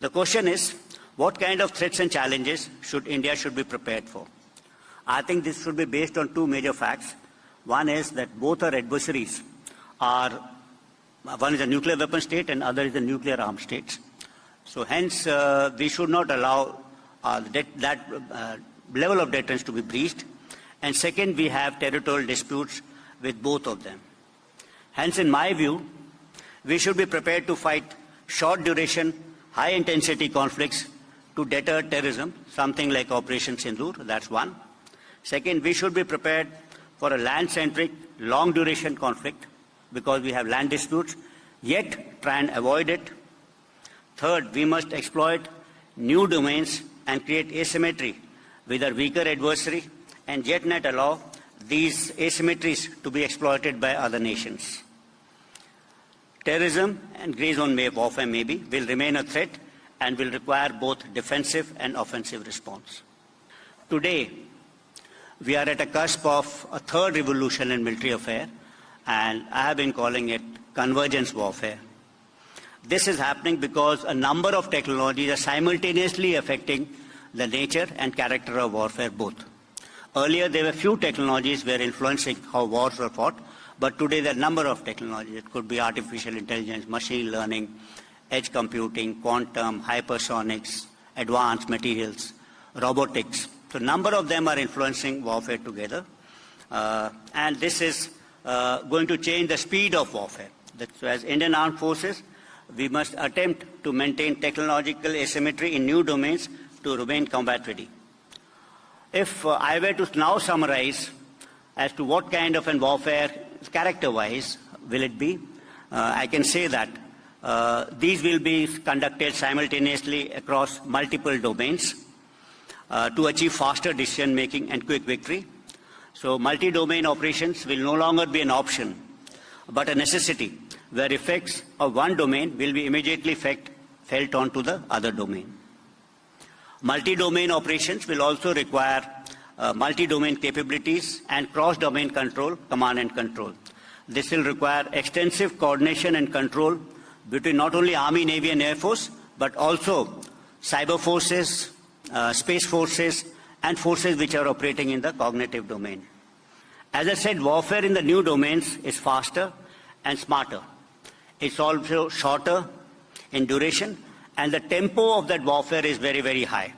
The question is, what kind of threats and challenges should India be prepared for? I think this should be based on two major facts. One is that both our adversaries are, one is a nuclear weapon state and other is a nuclear armed state. So hence, we should not allow that level of deterrence to be breached. And second, we have territorial disputes with both of them. Hence, in my view, we should be prepared to fight short duration, high intensity conflicts to deter terrorism, something like Operation Sindoor, that's one. Second, we should be prepared for a land-centric, long-duration conflict because we have land disputes, yet try and avoid it. Third, we must exploit new domains and create asymmetry with our weaker adversary and yet not allow these asymmetries to be exploited by other nations. Terrorism and grey zone warfare maybe will remain a threat and will require both defensive and offensive response. Today, we are at a cusp of a third revolution in military affairs, and I have been calling it convergence warfare. This is happening because a number of technologies are simultaneously affecting the nature and character of warfare both. Earlier, there were few technologies were influencing how wars were fought, but today there are a number of technologies. It could be artificial intelligence, machine learning, edge computing, quantum, hypersonics, advanced materials, robotics. So a number of them are influencing warfare together. And this is going to change the speed of warfare. So as Indian Armed Forces, we must attempt to maintain technological asymmetry in new domains to remain combat ready. If I were to now summarize as to what kind of warfare, character-wise, will it be, I can say that these will be conducted simultaneously across multiple domains to achieve faster decision-making and quick victory. So multi-domain operations will no longer be an option, but a necessity, where effects of one domain will be immediately felt onto the other domain. Multi-domain operations will also require multi-domain capabilities and cross-domain control, command and control. This will require extensive coordination and control between not only Army, Navy and Air Force, but also cyber forces, space forces, and forces which are operating in the cognitive domain. As I said, warfare in the new domains is faster and smarter. It's also shorter in duration, and the tempo of that warfare is very, very high.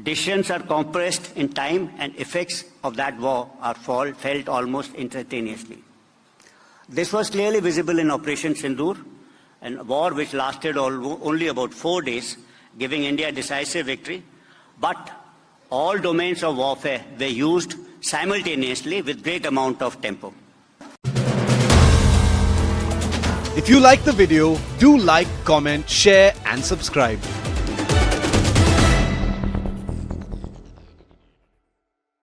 Decisions are compressed in time, and effects of that war are felt almost instantaneously. This was clearly visible in Operation Sindoor, a war which lasted only about 4 days, giving India a decisive victory. But all domains of warfare were used simultaneously with great amount of tempo. If you like the video, do like, comment, share and subscribe.